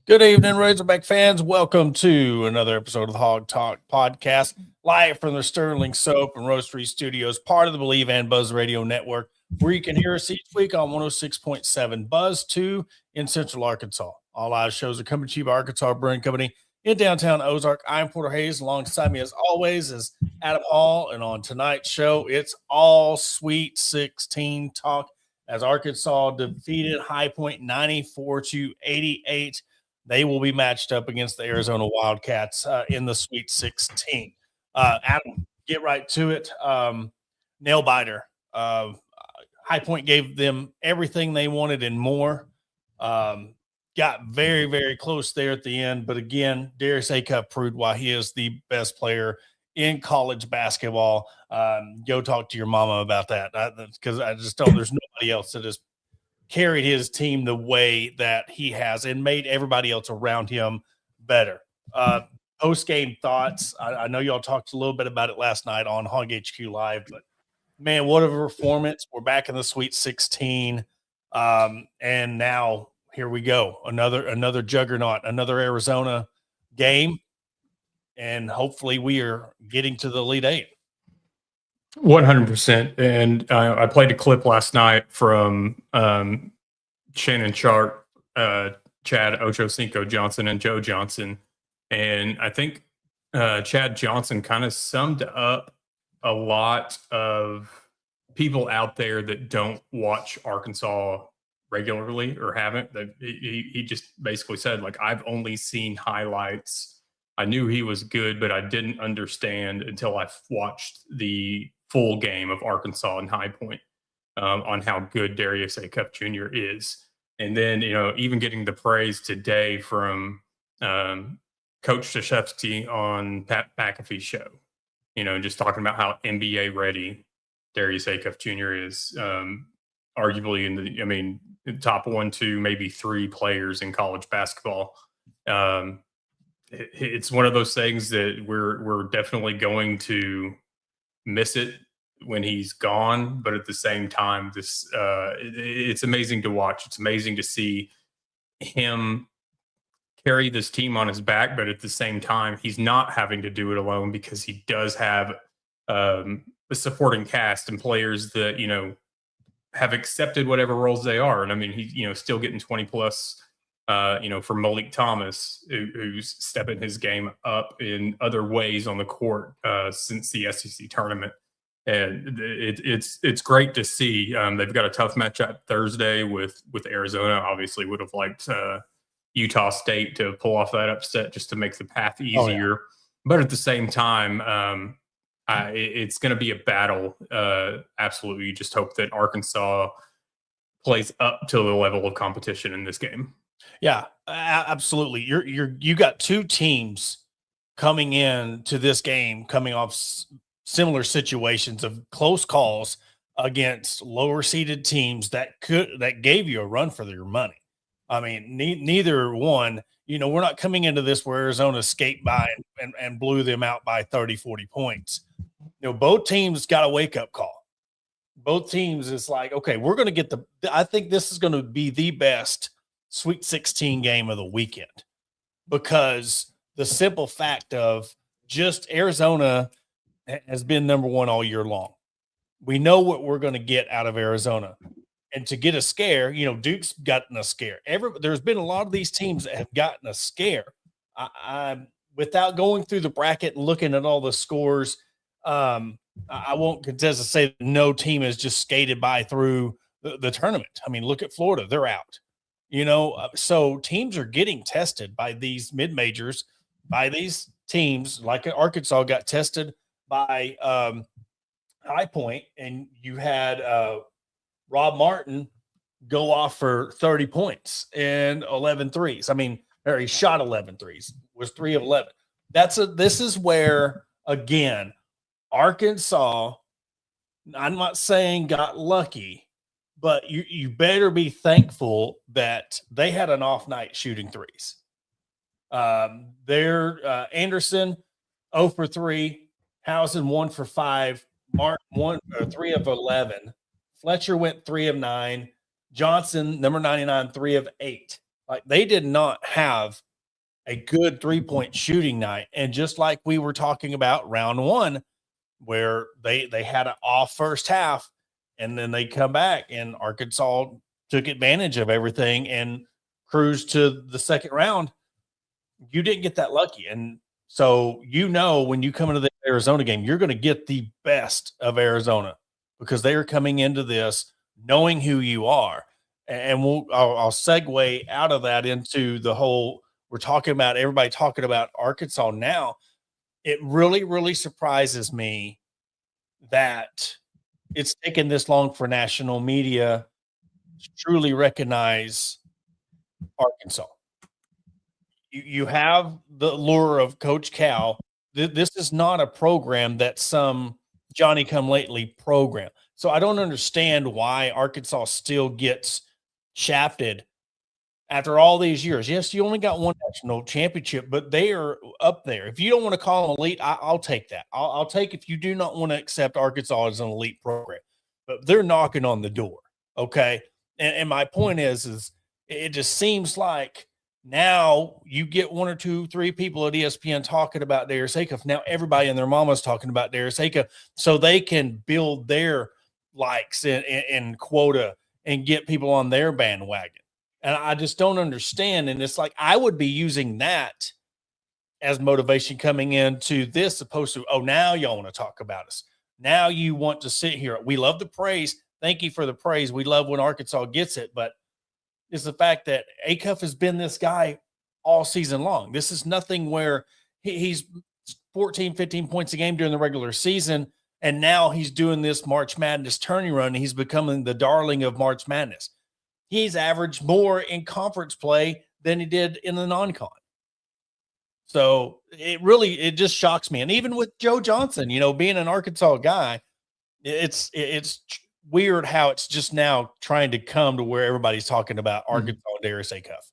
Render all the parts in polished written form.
Good evening, Razorback fans. Welcome to another episode of the Hog Talk podcast, live from the Sterling Soap and Roastery Studios, part of the Believe and Buzz Radio Network, where you can hear us each week on 106.7 Buzz 2 in Central Arkansas. All live shows are coming to you by Arkansas Brewing Company in downtown Ozark. I'm Porter Hayes. Alongside me, as always, is Adam Hall. And on tonight's show, it's all Sweet 16 talk as Arkansas defeated High Point 94-88. They will be matched up against the Arizona Wildcats in the Sweet 16. Adam, get right to it. Nail biter. High Point gave them everything they wanted and more. Got very, very close there at the end. But again, Darius Acuff proved why he is the best player in college basketball. Go talk to your mama about that, because I just don't. There's nobody else that has carried his team the way that he has and made everybody else around him better. Post-game thoughts. I know y'all talked a little bit about it last night on Hog HQ Live, but man, what a performance. We're back in the Sweet 16. And now here we go. Another juggernaut, another Arizona game. And hopefully we are getting to the Elite Eight. 100%. And I played a clip last night from Shannon Sharp, Chad Ochocinco Johnson, and Joe Johnson. And I think Chad Johnson kind of summed up a lot of people out there that don't watch Arkansas regularly or haven't. He just basically said, like, I've only seen highlights. I knew he was good, but I didn't understand until I watched the full game of Arkansas and High Point on how good Darius Acuff Jr. is. And then, even getting the praise today from Coach Krzyzewski on Pat McAfee's show, just talking about how NBA ready Darius Acuff Jr. is, arguably in the top 1, 2, maybe 3 players in college basketball. It's one of those things that we're definitely going to miss it when he's gone, but at the same time, it's amazing to watch. It's amazing to see him carry this team on his back, but at the same time, he's not having to do it alone because he does have a supporting cast and players that have accepted whatever roles they are. And he's still getting 20 plus. For Malik Thomas, who's stepping his game up in other ways on the court since the SEC tournament. And it's great to see. They've got a tough matchup Thursday with Arizona. Obviously would have liked Utah State to pull off that upset just to make the path easier. Oh, yeah. But at the same time, it's going to be a battle. Absolutely. You just hope that Arkansas plays up to the level of competition in this game. Yeah, absolutely. You got 2 teams coming in to this game, coming off similar situations of close calls against lower seeded teams that gave you a run for your money. Neither one. We're not coming into this where Arizona escaped by and blew them out by 30, 40 points. Both teams got a wake up call. Both teams is like, okay, we're going to get I think this is going to be the best Sweet 16 game of the weekend, because the simple fact of just Arizona has been number 1 all year long. We know what we're going to get out of Arizona, and to get a scare, Duke's gotten a scare. There's been a lot of these teams that have gotten a scare. Without going through the bracket and looking at all the scores, I won't contest to say that no team has just skated by through the tournament. Look at Florida; they're out. So teams are getting tested by these mid-majors, by these teams like Arkansas got tested by High Point, and you had Rob Martin go off for 30 points and 11 threes. Or he shot 11 threes, was 3 of 11. This is where, again, Arkansas, I'm not saying got lucky, but you better be thankful that they had an off night shooting threes. Anderson 0 for 3, Housen 1 for 5, Martin 3 of 11, Fletcher went 3 of 9, Johnson number 99 3 of 8. Like, they did not have a good 3-point shooting night, and just like we were talking about round 1, where they had an off first half, and then they come back, and Arkansas took advantage of everything and cruised to the second round. You didn't get that lucky, and so, when you come into the Arizona game, you're gonna get the best of Arizona because they are coming into this knowing who you are, and I'll segue out of that into the whole, we're talking about everybody talking about Arkansas now. It really, really surprises me that it's taken this long for national media to truly recognize Arkansas. You have the lure of Coach Cal. This is not a program that's some Johnny come lately program. So I don't understand why Arkansas still gets shafted after all these years. Yes, you only got one national championship, but they are up there. If you don't want to call them elite, I'll take that. I'll take if you do not want to accept Arkansas as an elite program, but they're knocking on the door. Okay. And my point is it just seems like now you get one or two, three people at ESPN talking about Darius Acuff. Now everybody and their mama's talking about Darius Acuff, so they can build their likes and quota and get people on their bandwagon. And I just don't understand. And it's like I would be using that as motivation coming into this, opposed to, oh, now y'all want to talk about us. Now you want to sit here. We love the praise. Thank you for the praise. We love when Arkansas gets it, but it's the fact that Acuff has been this guy all season long. This is nothing where he's 14, 15 points a game during the regular season, and now he's doing this March Madness tourney run, and he's becoming the darling of March Madness. He's averaged more in conference play than he did in the non-con. So it just shocks me. And even with Joe Johnson, being an Arkansas guy, it's weird how it's just now trying to come to where everybody's talking about Arkansas and Darius Acuff.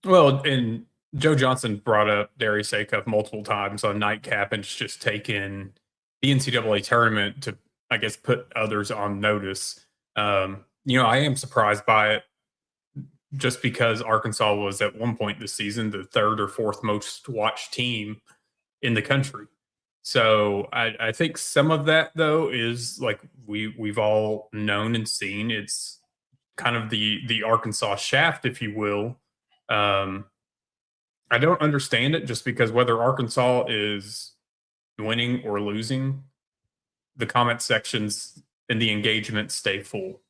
Well, and Joe Johnson brought up Darius Acuff multiple times on Nightcap, and it's just taken the NCAA tournament to, I guess, put others on notice. I am surprised by it just because Arkansas was at one point this season the third or fourth most watched team in the country. So I think some of that, though, is like we've all known and seen. It's kind of the Arkansas shaft, if you will. I don't understand it, just because whether Arkansas is winning or losing, the comment sections and the engagement stay full.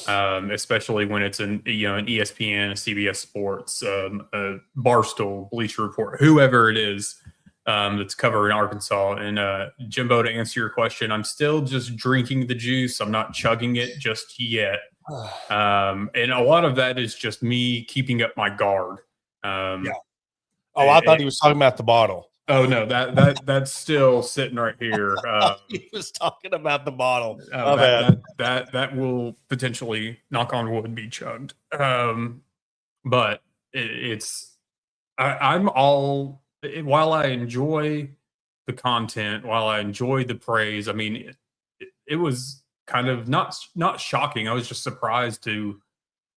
Especially when it's an ESPN, a CBS Sports, a Barstool, Bleacher Report, whoever it is that's covering Arkansas. And Jimbo, to answer your question, I'm still just drinking the juice. I'm not chugging it just yet. And a lot of that is just me keeping up my guard. Yeah. Oh, I thought he was talking about the bottle. Oh no, that's still sitting right here. He was talking about the bottle. That will potentially, knock on wood, be chugged. But I'm all, while I enjoy the content, while I enjoy the praise. I mean, it was kind of not shocking. I was just surprised to,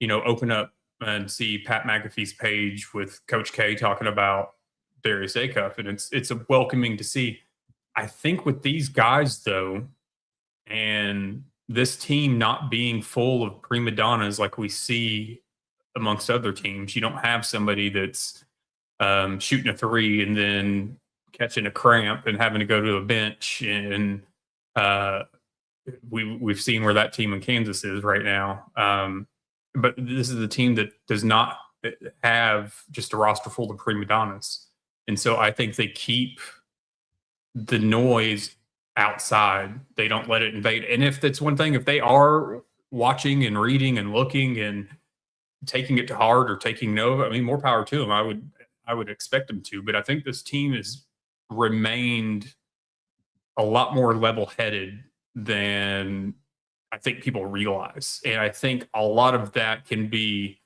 open up and see Pat McAfee's page with Coach K talking about Darius Acuff, and it's welcoming to see. I think with these guys, though, and this team not being full of prima donnas like we see amongst other teams, you don't have somebody that's shooting a three and then catching a cramp and having to go to a bench. And we've seen where that team in Kansas is right now. But this is a team that does not have just a roster full of prima donnas. And so I think they keep the noise outside. They don't let it invade. And if that's one thing, if they are watching and reading and looking and taking it to heart or taking note, I mean, more power to them. I would expect them to. But I think this team has remained a lot more level-headed than I think people realize. And I think a lot of that can be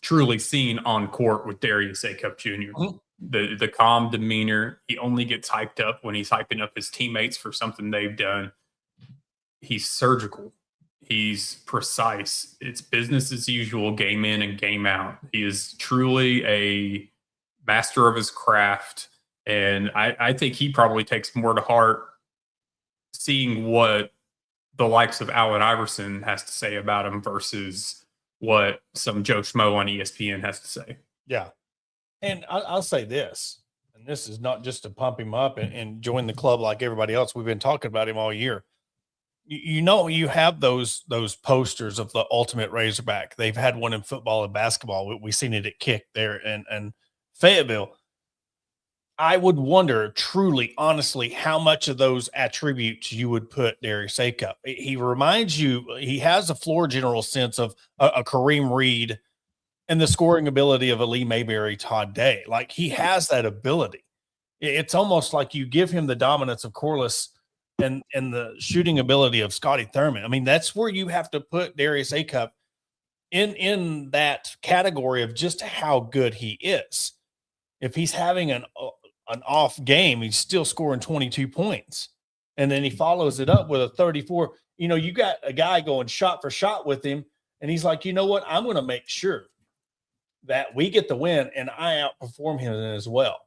truly seen on court with Darius Acuff Jr. Mm-hmm. The calm demeanor. He only gets hyped up when he's hyping up his teammates for something they've done. He's surgical. He's precise. It's business as usual, game in and game out. He is truly a master of his craft. And I think he probably takes more to heart seeing what the likes of Allen Iverson has to say about him versus what some Joe Schmo on ESPN has to say. Yeah. And I'll say this, and this is not just to pump him up and join the club like everybody else. We've been talking about him all year. You know, you have those posters of the ultimate Razorback. They've had one in football and basketball. We've seen it at Kick there and Fayetteville. I would wonder truly, honestly, how much of those attributes you would put Darius Acup. He reminds you, he has a floor general sense of a Kareem Reed and the scoring ability of a Lee Mayberry, Todd Day. Like, he has that ability. It's almost like you give him the dominance of Corliss and the shooting ability of Scotty Thurman. I mean, that's where you have to put Darius Acup in that category of just how good he is. If he's having an off game, he's still scoring 22 points. And then he follows it up with a 34. You know, you got a guy going shot for shot with him, and he's like, you know what? I'm going to make sure that we get the win, and I outperform him as well.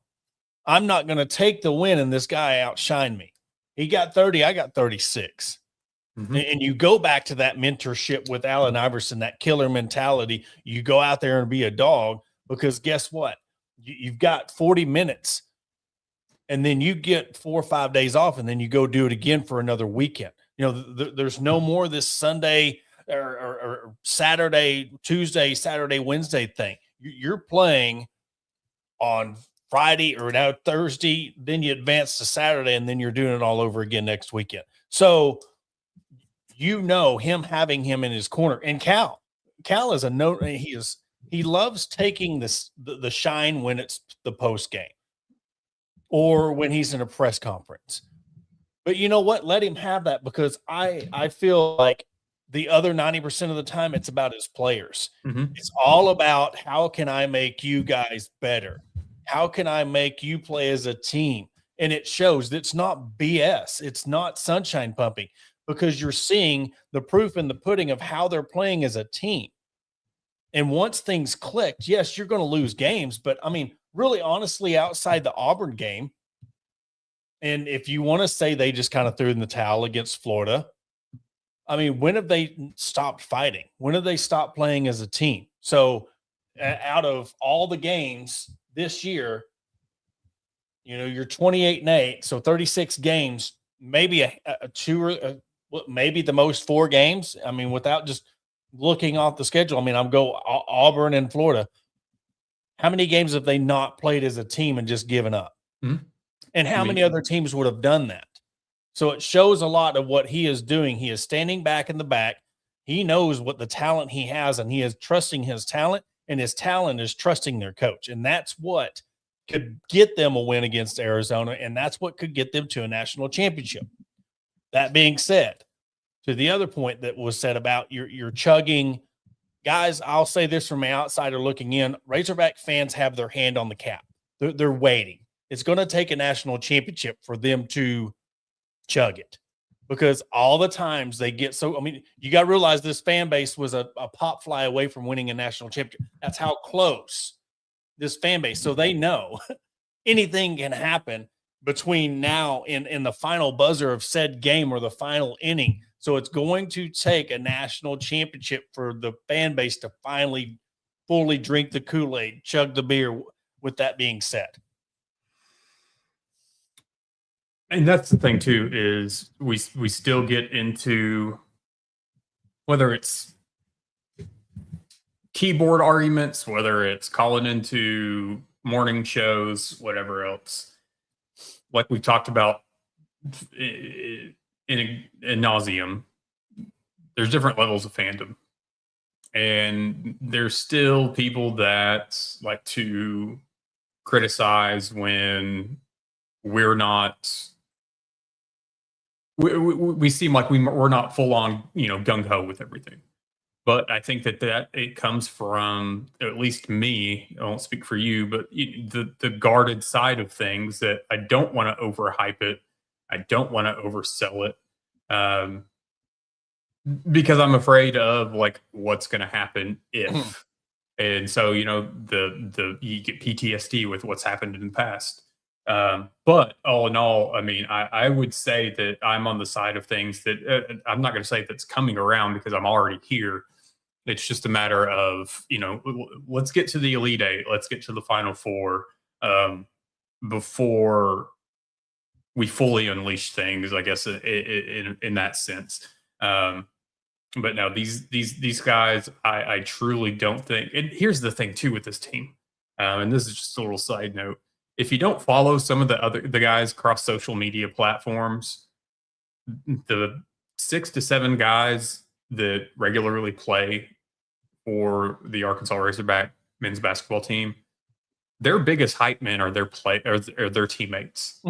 I'm not going to take the win and this guy outshine me. He got 30, I got 36. Mm-hmm. And you go back to that mentorship with Allen Iverson, that killer mentality. You go out there and be a dog, because guess what? You've got 40 minutes, and then you get 4 or 5 days off, and then you go do it again for another weekend. You know, there's no more this Sunday or Saturday, Tuesday, Saturday, Wednesday thing. You're playing on Friday or now Thursday, then you advance to Saturday, and then you're doing it all over again next weekend. So, you know, him having him in his corner, and Cal is a note. He loves taking the shine when it's the post game or when he's in a press conference. But you know what? Let him have that, because I feel like the other 90% of the time it's about his players. Mm-hmm. It's all about, how can I make you guys better? How can I make you play as a team? And it shows. It's not BS. It's not sunshine pumping, because you're seeing the proof in the pudding of how they're playing as a team. And once things clicked, yes, you're going to lose games. But, I mean, really, honestly, outside the Auburn game, and if you want to say they just kind of threw in the towel against Florida, I mean, when have they stopped fighting? When have they stopped playing as a team? So out of all the games this year, you know, you're 28-8, so 36 games, maybe a two or maybe the most 4 games. I mean, without just looking off the schedule, I mean, I'm go Auburn and Florida. How many games have they not played as a team and just given up? Mm-hmm. And how many other teams would have done that? So it shows a lot of what he is doing. He is standing back in the back. He knows what the talent he has, and he is trusting his talent, and his talent is trusting their coach. And that's what could get them a win against Arizona, and that's what could get them to a national championship. That being said, to the other point that was said about your chugging, guys, I'll say this from an outsider looking in, Razorback fans have their hand on the cap. They're waiting. It's going to take a national championship for them to chug it, because all the times they get so, I mean, you got to realize this fan base was a pop fly away from winning a national championship. That's how close this fan base. So they know anything can happen between now and the final buzzer of said game or the final inning. So it's going to take a national championship for the fan base to finally fully drink the Kool-Aid, chug the beer. With that being said. And that's the thing too, is we still get into, whether it's keyboard arguments, whether it's calling into morning shows, whatever else, like we've talked about in nauseum, there's different levels of fandom. And there's still people that like to criticize when we're not, we seem like we're not full on, you know, gung ho with everything. But I think that it comes from, at least me, I won't speak for you, but the guarded side of things, that I don't want to overhype it. I don't want to oversell it. because I'm afraid of like what's going to happen if, and so you know you get PTSD with what's happened in the past. But all in all, I mean, I would say that I'm on the side of things that I'm not going to say that's coming around because I'm already here. It's just a matter of let's get to the Elite Eight, let's get to the Final Four before we fully unleash things. I guess in that sense. But no, these guys, I truly don't think. And here's the thing too with this team, and this is just a little side note. If you don't follow some of the guys across social media platforms, the 6 to 7 guys that regularly play for the Arkansas Razorback men's basketball team, their biggest hype men are their teammates.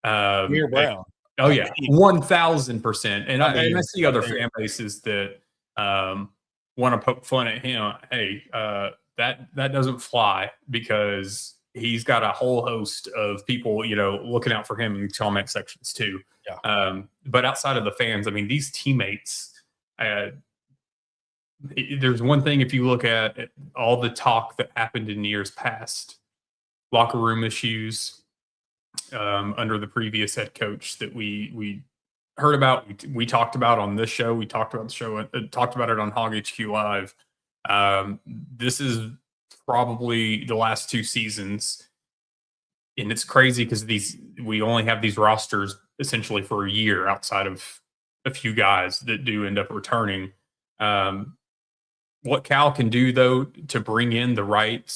Amir Brown. Oh yeah, 1000%. And I see other there. fan bases that want to poke fun at him. Hey, that doesn't fly because he's got a whole host of people, looking out for him in the comment sections too. Yeah. But outside of the fans, I mean, these teammates. There's one thing if you look at all the talk that happened in years past, locker room issues. Under the previous head coach that we heard about, we talked about on this show. We talked about the show, talked about it on Hog HQ Live. This is probably the last 2 seasons, and it's crazy because we only have these rosters essentially for a year, outside of a few guys that do end up returning. What Cal can do though to bring in the right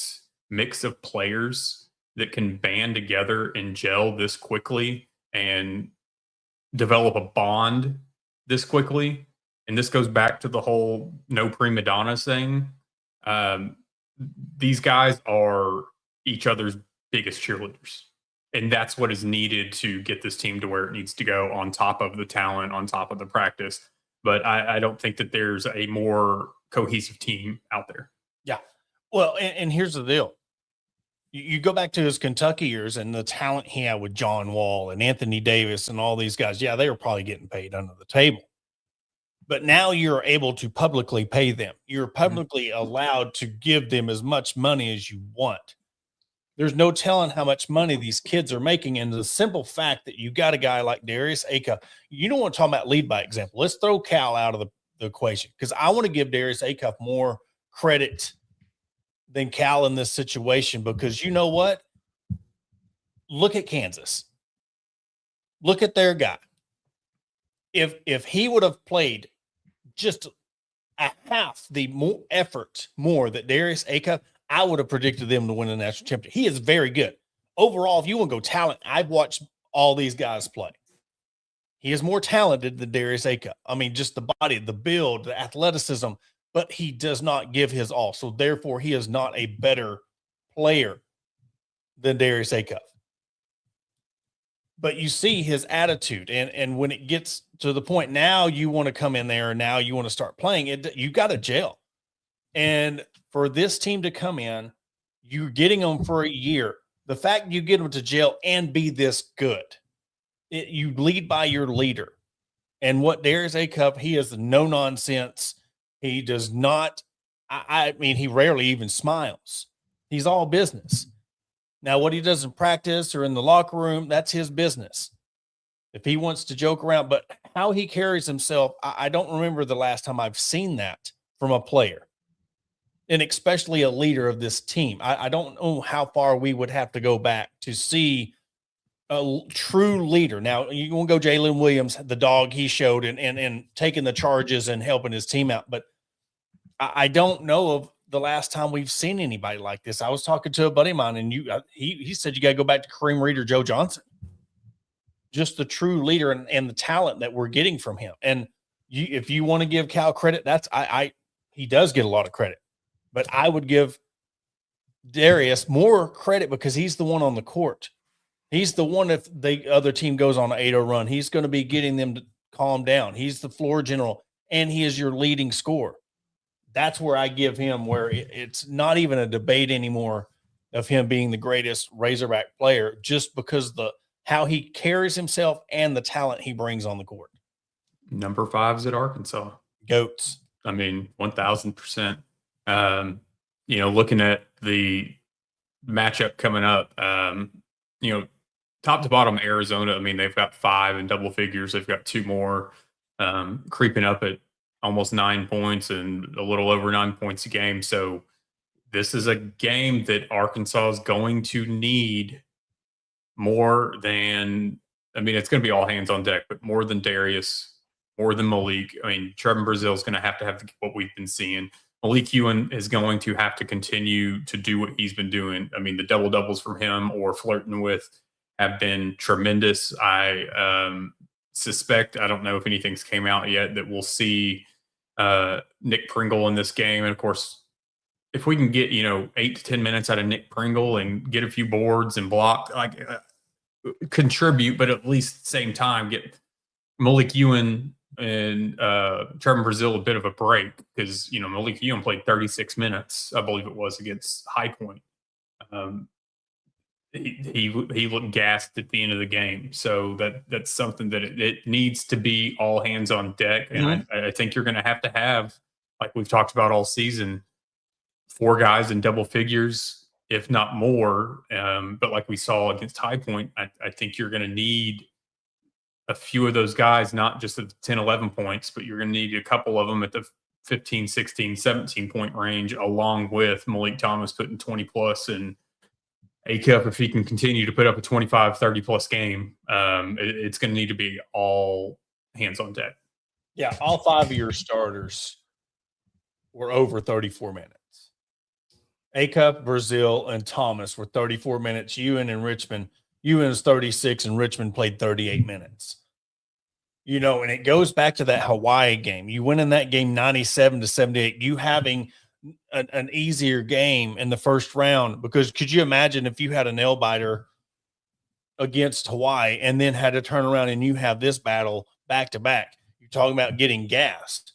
mix of players that can band together and gel this quickly and develop a bond this quickly. And this goes back to the whole no prima donnas thing. These guys are each other's biggest cheerleaders. And that's what is needed to get this team to where it needs to go, on top of the talent, on top of the practice. But I don't think that there's a more cohesive team out there. Yeah. Well, and here's the deal. You go back to his Kentucky years and the talent he had with John Wall and Anthony Davis and all these guys. Yeah, they were probably getting paid under the table. But now you're able to publicly pay them. You're publicly allowed to give them as much money as you want. There's no telling how much money these kids are making. And the simple fact that you got a guy like Darius Acuff, you don't want to talk about lead by example. Let's throw Cal out of the equation, because I want to give Darius Acuff more credit than Cal in this situation, because you know what? Look at Kansas. Look at their guy. If he would have played just a half the effort more that Darius Acuff, I would have predicted them to win the national championship. He is very good. Overall, if you want to go talent, I've watched all these guys play. He is more talented than Darius Acuff. I mean, just the body, the build, the athleticism, but he does not give his all. So therefore, he is not a better player than Darius Acuff. But you see his attitude, and when it gets to the point now you want to come in there and now you want to start playing it, you got to gel. And for this team to come in, you're getting them for a year. The fact you get them to gel and be this good, you lead by your leader. And what Darius Acuff, he is no nonsense. He does not, I mean, he rarely even smiles. He's all business. Now, what he does in practice or in the locker room, that's his business. If he wants to joke around, but how he carries himself, I don't remember the last time I've seen that from a player, and especially a leader of this team. I don't know how far we would have to go back to see a true leader. Now, you want to go Jalen Williams, the dog he showed and taking the charges and helping his team out. But I don't know of the last time we've seen anybody like this. I was talking to a buddy of mine, and he said you got to go back to Kareem Reed or Joe Johnson. Just the true leader and the talent that we're getting from him. And if you want to give Cal credit, he does get a lot of credit. But I would give Darius more credit because he's the one on the court. He's the one, if the other team goes on an 8-0 run, he's going to be getting them to calm down. He's the floor general, and he is your leading scorer. That's where I give him, where it's not even a debate anymore of him being the greatest Razorback player, just because how he carries himself and the talent he brings on the court. Number 5's at Arkansas. Goats. I mean, 1000%. Looking at the matchup coming up, top to bottom, Arizona, I mean, they've got 5 in double figures. They've got 2 more creeping up at almost 9 points and a little over 9 points a game. So this is a game that Arkansas is going to need more than, I mean, it's going to be all hands on deck, but more than Darius, more than Malik. I mean, Trevor Brazil is going to have what we've been seeing. Malik Ewan is going to have to continue to do what he's been doing. I mean, the double doubles from him or flirting with have been tremendous. I suspect, I don't know if anything's came out yet, that we'll see Nick Pringle in this game. And of course, if we can get 8 to 10 minutes out of Nick Pringle and get a few boards and block, contribute, but at least at the same time get Malik Ewan and Trevor Brazil a bit of a break, because Malik Ewan played 36 minutes, I believe it was, against High Point. He looked gassed at the end of the game, so that's something that it needs to be all hands on deck. And I think you're going to have, like we've talked about all season, 4 guys in double figures, if not more. But like we saw against High Point, I think you're going to need a few of those guys, not just at 10, 11 points, but you're going to need a couple of them at the 15, 16, 17 point range, along with Malik Thomas putting 20 plus, and A-Cup, if he can continue to put up a 25, 30 plus game, it's going to need to be all hands on deck. Yeah, all 5 of your starters were over 34 minutes. A-Cup, Brazil, and Thomas were 34 minutes. Ewan and Richmond. Ewan is 36, and Richmond played 38 minutes. And it goes back to that Hawaii game. You win in that game 97-78. You having an easier game in the first round, because could you imagine if you had a nail biter against Hawaii and then had to turn around and you have this battle back to back? You're talking about getting gassed.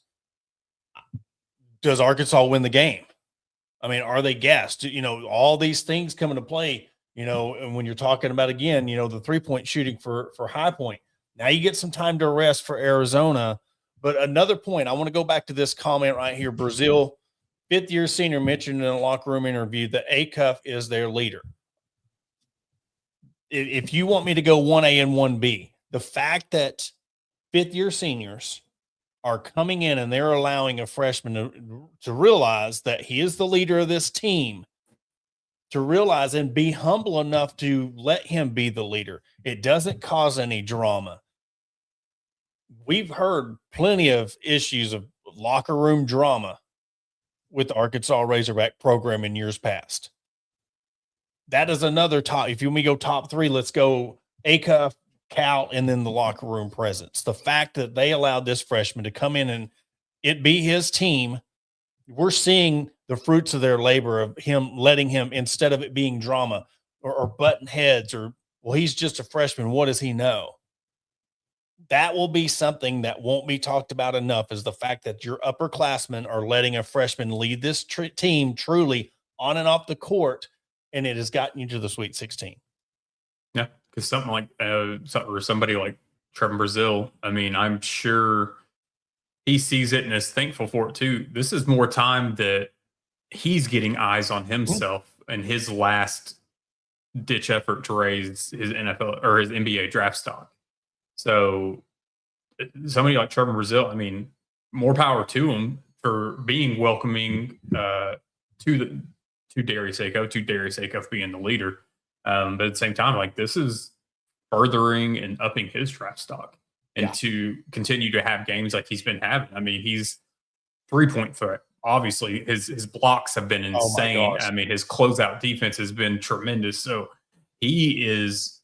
Does Arkansas win the game? I mean, are they gassed? All these things come into play, and when you're talking about, again, the 3-point shooting for High Point. Now you get some time to rest for Arizona. But another point, I want to go back to this comment right here. Brazil, 5th-year senior, mentioned in a locker room interview that A-Cuff is their leader. If you want me to go 1A and 1B, the fact that 5th-year seniors are coming in and they're allowing a freshman to realize that he is the leader of this team, to realize and be humble enough to let him be the leader. It doesn't cause any drama. We've heard plenty of issues of locker room drama with the Arkansas Razorback program in years past. That is another top. If you want me to go top 3, let's go A-Cuff, Cal, and then the locker room presence. The fact that they allowed this freshman to come in and it be his team, we're seeing the fruits of their labor of him letting him, instead of it being drama or button heads or, well, he's just a freshman, what does he know? That will be something that won't be talked about enough, is the fact that your upperclassmen are letting a freshman lead this team truly on and off the court, and it has gotten you to the Sweet 16. Yeah, because something like or somebody like Trevor Brazil, I mean, I'm sure he sees it and is thankful for it too. This is more time that he's getting eyes on himself and his last ditch effort to raise his NFL or his NBA draft stock. So somebody like Trevor Brazil, I mean, more power to him for being welcoming to Darius Acuff being the leader. But at the same time, like, this is furthering and upping his draft stock, and to continue to have games like he's been having. I mean, he's 3-point threat. Obviously, his blocks have been insane. I mean, his closeout defense has been tremendous. So he is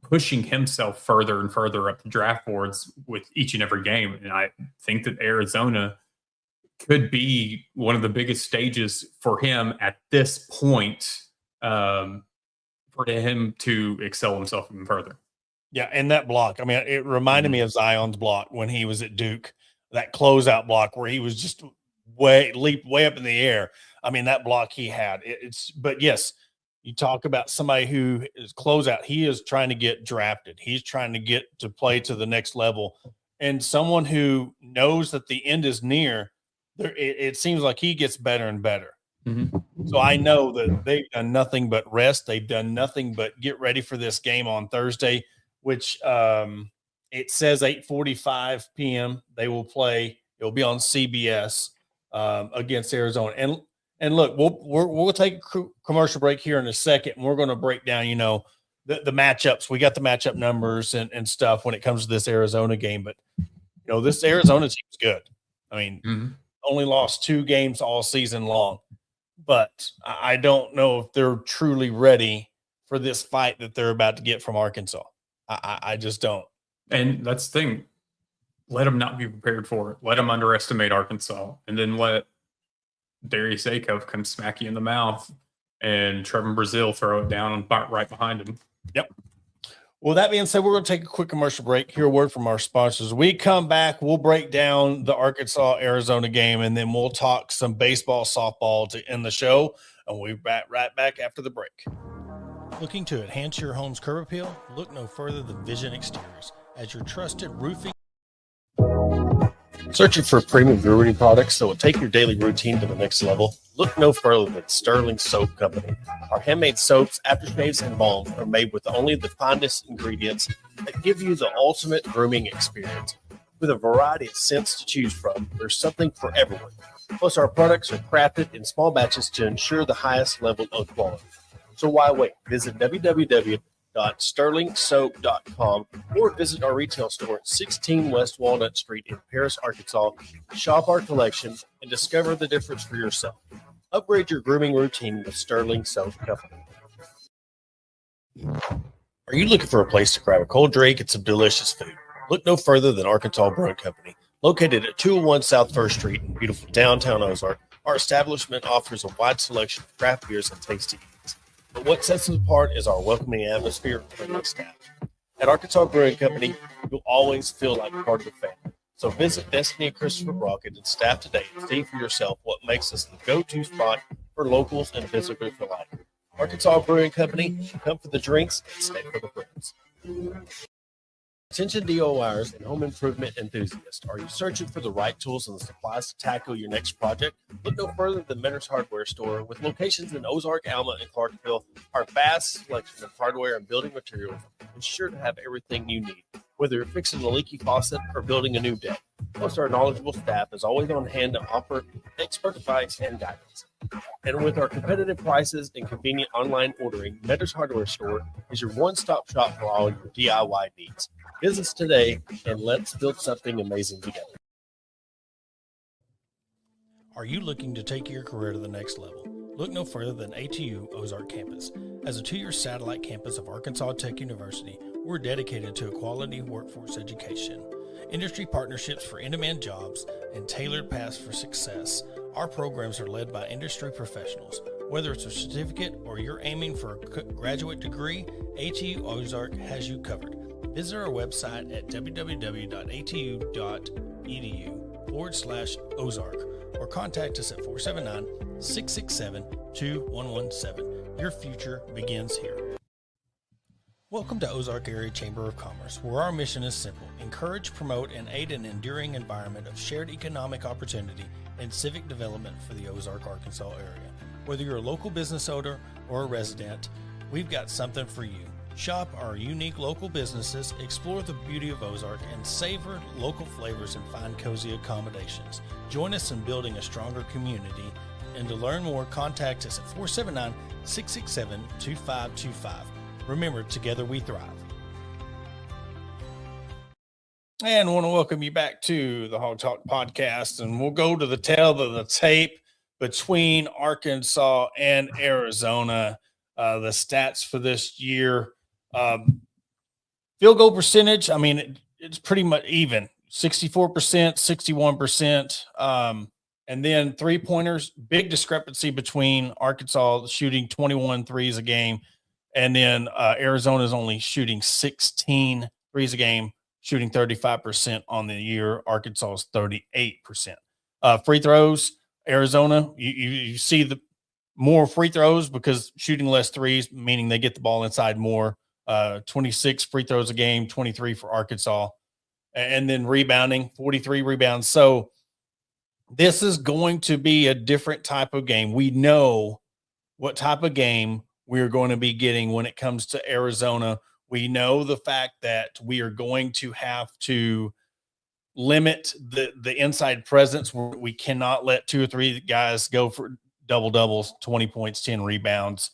pushing himself further and further up the draft boards with each and every game. And I think that Arizona could be one of the biggest stages for him at this point, for him to excel himself even further. Yeah, and that block, I mean, it reminded me of Zion's block when he was at Duke, that closeout block where he was just leaped way up in the air. I mean, that block he had, but yes, you talk about somebody who is closeout. He is trying to get drafted. He's trying to get to play to the next level. and someone who knows that the end is near, it seems like he gets better and better. So I know that they've done nothing but rest. They've done nothing but get ready for this game on Thursday, which it says 8:45 p.m. They will play. It will be on CBS against Arizona. And look, we'll take a commercial break here in a second, and we're going to break down, the matchups. We got the matchup numbers and stuff when it comes to this Arizona game. But this Arizona team's good. I mean, only lost 2 games all season long. But I don't know if they're truly ready for this fight that they're about to get from Arkansas. I just don't. And that's the thing. Let them not be prepared for it. Let them underestimate Arkansas. And then let Darius Akov come smack you in the mouth and Trevor Brazil throw it down and right behind him. Yep. Well, that being said, we're going to take a quick commercial break. Hear a word from our sponsors. We come back, we'll break down the Arkansas-Arizona game, and then we'll talk some baseball, softball to end the show, and we'll be right back after the break. Looking to enhance your home's curb appeal? Look no further than Vision Exteriors. As your trusted roofing. Searching for premium brewery products that will take your daily routine to the next level? Look no further than Sterling Soap Company. Our handmade soaps, aftershaves, and balms are made with only the finest ingredients that give you the ultimate grooming experience. With a variety of scents to choose from, there's something for everyone. Plus, our products are crafted in small batches to ensure the highest level of quality. So why wait? Visit www.sterlingsoap.com or visit our retail store at 16 West Walnut Street in Paris, Arkansas. Shop our collection and discover the difference for yourself. Upgrade your grooming routine with Sterling Soap Company. Are you looking for a place to grab a cold drink and some delicious food? Look no further than Arkansas Brewing Company. Located at 201 South 1st Street in beautiful downtown Ozark, our establishment offers a wide selection of craft beers and tasty eats. But what sets us apart is our welcoming atmosphere and friendly staff. At Arkansas Brewing Company, you'll always feel like part of the family. So visit Destiny and Christopher Brockett and staff today and see for yourself what makes us the go-to spot for locals and visitors alike. Arkansas Brewing Company, come for the drinks and stay for the friends. Attention DIYers and home improvement enthusiasts. Are you searching for the right tools and supplies to tackle your next project? Look no further than Mentor's Hardware Store. With locations in Ozark, Alma, and Clarksville, our vast selection of hardware and building materials ensure to have everything you need, whether you're fixing a leaky faucet or building a new deck. Plus, our knowledgeable staff is always on hand to offer expert advice and guidance. And with our competitive prices and convenient online ordering, Mentor's Hardware Store is your one-stop shop for all your DIY needs. Visit us today and let's build something amazing together. Are you looking to take your career to the next level? Look no further than ATU Ozark Campus. As a 2-year satellite campus of Arkansas Tech University, we're dedicated to a quality workforce education, industry partnerships for in-demand jobs, and tailored paths for success. Our programs are led by industry professionals. Whether it's a certificate or you're aiming for a graduate degree, ATU Ozark has you covered. Visit our website at www.atu.edu/Ozark or contact us at 479-667-2117. Your future begins here. Welcome to Ozark Area Chamber of Commerce, where our mission is simple: encourage, promote, and aid an enduring environment of shared economic opportunity and civic development for the Ozark, Arkansas area. Whether you're a local business owner or a resident, we've got something for you. Shop our unique local businesses, explore the beauty of Ozark, and savor local flavors and find cozy accommodations. Join us in building a stronger community. And to learn more, contact us at 479-667-2525. Remember, together we thrive. And I want to welcome you back to the Hog Talk podcast. And we'll go to the tail of the tape between Arkansas and Arizona. The stats for this year. Field goal percentage, I mean, it's pretty much even, 64%, 61%. And then three-pointers, big discrepancy between Arkansas shooting 21 threes a game, and then Arizona's only shooting 16 threes a game, shooting 35% on the year. Arkansas's 38%. Free throws, Arizona, you see the more free throws because shooting less threes, meaning they get the ball inside more. 26 free throws a game, 23 for Arkansas. and then rebounding, 43 rebounds. So this is going to be a different type of game. We know what type of game we're going to be getting when it comes to Arizona. We know the fact that we are going to have to limit the inside presence. We cannot let 2 or 3 guys go for double doubles, 20 points, 10 rebounds.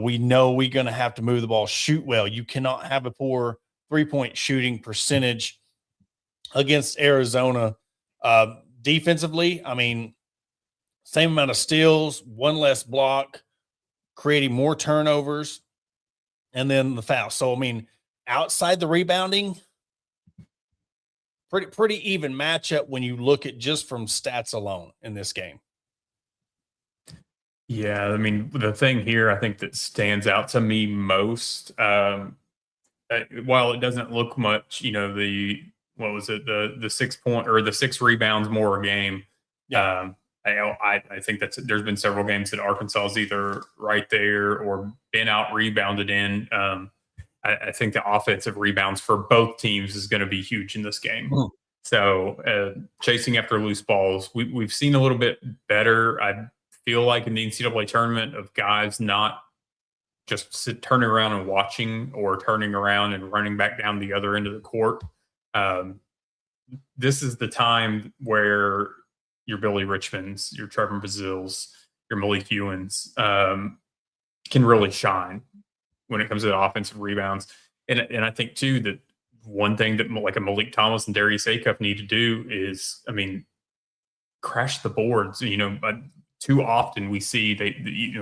We know we're going to have to move the ball, shoot well. You cannot have a poor 3-point shooting percentage against Arizona. Defensively, I mean, same amount of steals, one less block, creating more turnovers, and then the foul. So, I mean, outside the rebounding, pretty even matchup when you look at just from stats alone in this game. Yeah, I mean, the thing here I think that stands out to me most, while it doesn't look much, what was it, the 6 point or the 6 rebounds more a game. Yeah. I think there's been several games that Arkansas is either right there or been out rebounded in. I think the offensive rebounds for both teams is going to be huge in this game. Mhm. So chasing after loose balls, we've seen a little bit better. I feel like in the NCAA tournament of guys not just turning around and watching or turning around and running back down the other end of the court. This is the time where your Billy Richmonds, your Trevor Brazils, your Malik Ewins can really shine when it comes to the offensive rebounds. And I think too that one thing that like a Malik Thomas and Darius Acuff need to do is, I mean, crash the boards. But too often we see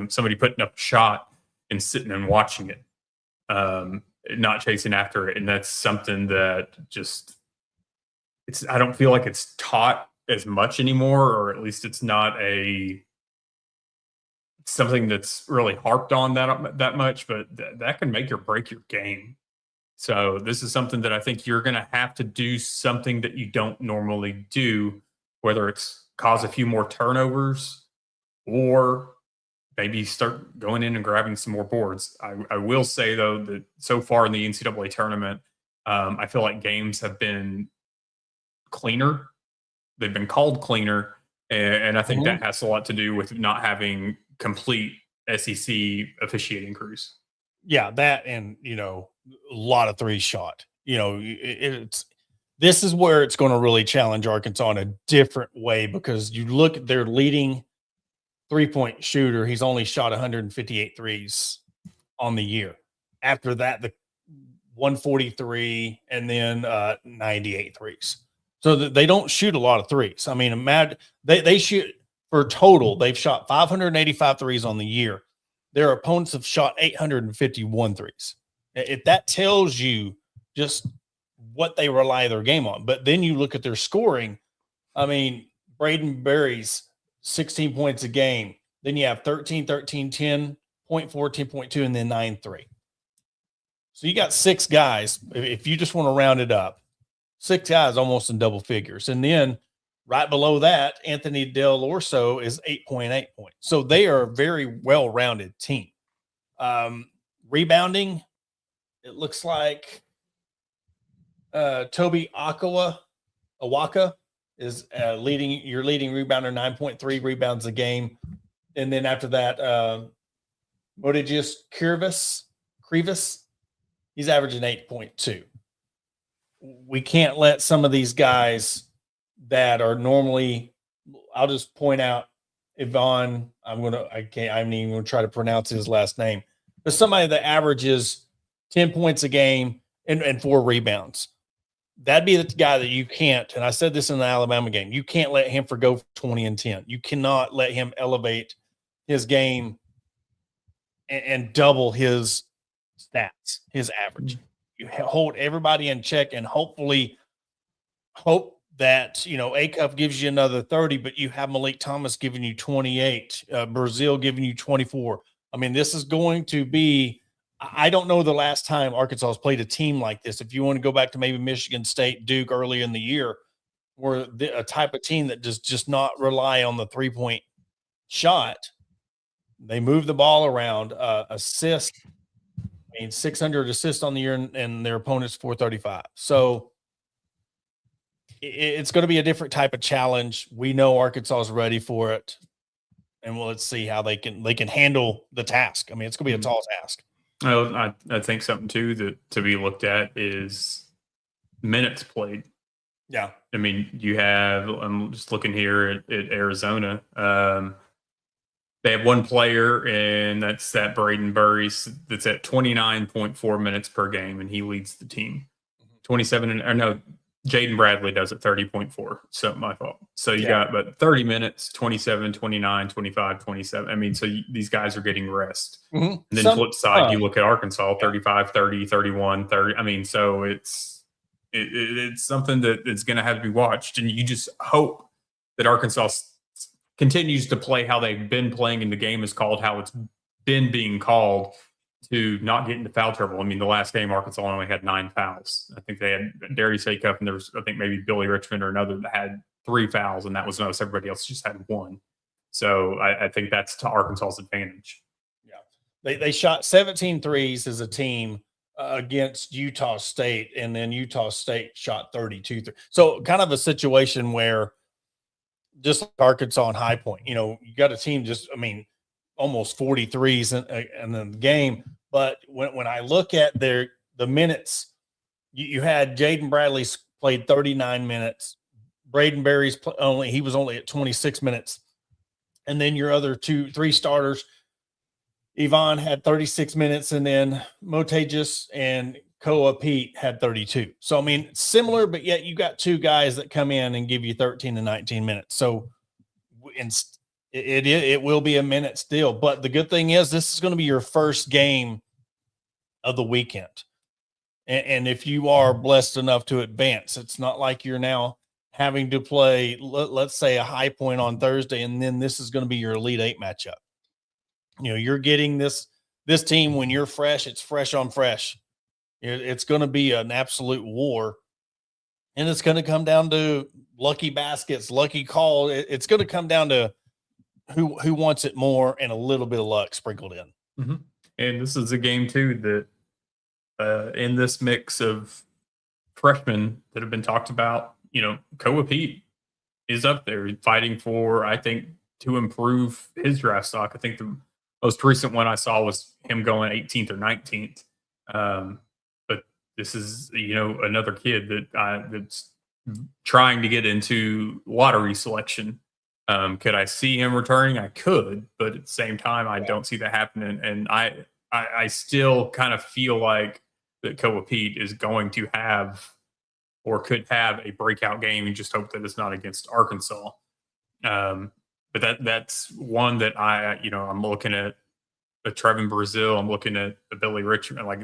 somebody putting up a shot and sitting and watching it, not chasing after it, and that's something that just I don't feel like it's taught as much anymore, or at least it's not something that's really harped on that much, but that can make or break your game. So this is something that I think you're going to have to do something that you don't normally do, whether it's cause a few more turnovers or maybe start going in and grabbing some more boards. I will say, though, that so far in the NCAA tournament, I feel like games have been cleaner. They've been called cleaner. And I think that has a lot to do with not having complete SEC officiating crews. Yeah, that and, a lot of 3 shot. This is where it's going to really challenge Arkansas in a different way, because you look at their leading 3-point shooter, he's only shot 158 threes on the year. After that, the 143 and then 98 threes. So they don't shoot a lot of threes. I mean, they shoot for total. They've shot 585 threes on the year. Their opponents have shot 851 threes. If that tells you just what they rely their game on. But then you look at their scoring. I mean, Braden Berry's 16 points a game. Then you have 13, 13, 10.4, 10.2, and then 9-3. So you got 6 guys. If you just want to round it up, 6 guys almost in double figures. And then right below that, Anthony Del Orso is 8.8 points. So they are a very well-rounded team. Rebounding, it looks like Toby Awaka is your leading rebounder, 9.3 rebounds a game. And then after that, Motijus Krivas, he's averaging 8.2. We can't let some of these guys that are normally, I'll just point out Ivan, I'm even going to try to pronounce his last name, but somebody that averages 10 points a game and 4 rebounds. That'd be the guy that you can't, and I said this in the Alabama game, you can't let him forgo 20 and 10. You cannot let him elevate his game and double his stats, his average. You hold everybody in check and hope that, Acuff gives you another 30, but you have Malik Thomas giving you 28, Brazil giving you 24. I mean, this is going to be, I don't know the last time Arkansas has played a team like this. If you want to go back to maybe Michigan State, Duke early in the year, where a type of team that does just not rely on the 3-point shot. They move the ball around, assist. I mean, 600 assists on the year, and their opponent's 435. So it's going to be a different type of challenge. We know Arkansas is ready for it, and let's see how they can handle the task. I mean, it's going to be a tall task. I think something too that to be looked at is minutes played. Yeah. I mean, you have, I'm just looking here at Arizona. They have one player, and that's that Braden Burries that's at 29.4 minutes per game, and he leads the team. 27, or no, Jaden Bradley does it 30.4. So my fault. So you got but 30 minutes, 27, 29, 25, 27. I mean, so these guys are getting rest. And then flip side, you look at Arkansas, 35, 30, 31, 30. I mean, so it's something that it's going to have to be watched. And you just hope that Arkansas continues to play how they've been playing and the game is called how it's been being called, to not get into foul trouble. I mean, the last game, Arkansas only had 9 fouls. I think they had Darius Acuff, and there was, I think, maybe Billy Richmond or another that had 3 fouls, and that was most. Everybody else just had 1. So I think that's to Arkansas's advantage. Yeah. They shot 17 threes as a team against Utah State, and then Utah State shot 32. So kind of a situation where just like Arkansas and High Point, you got a team just, I mean, almost 43s in the game. But when I look at the minutes, you had Jaden Bradley played 39 minutes. Braden Berry's he was only at 26 minutes. And then your other 3 starters, Yvonne had 36 minutes, and then Motages and Koa Pete had 32. So, I mean, similar, but yet you got 2 guys that come in and give you 13 to 19 minutes. So it will be a minute still. But the good thing is this is going to be your first game of the weekend. And if you are blessed enough to advance, it's not like you're now having to play, let's say, a High Point on Thursday, and then this is going to be your Elite 8 matchup. You're getting this team when you're fresh. It's fresh on fresh. It's going to be an absolute war, and it's going to come down to lucky baskets, lucky call. It's going to come down to who wants it more, and a little bit of luck sprinkled in. Mm-hmm. And this is a game too that in this mix of freshmen that have been talked about, Koa Pete is up there fighting for, I think, to improve his draft stock. I think the most recent one I saw was him going 18th or 19th. But this is, another kid that's trying to get into lottery selection. Could I see him returning? I could, but at the same time, I don't see that happening. And I still kind of feel like that Koa Pete is going to have or could have a breakout game, and just hope that it's not against Arkansas. But that's one that I'm looking at a Trevin Brazil. I'm looking at a Billy Richmond. Like,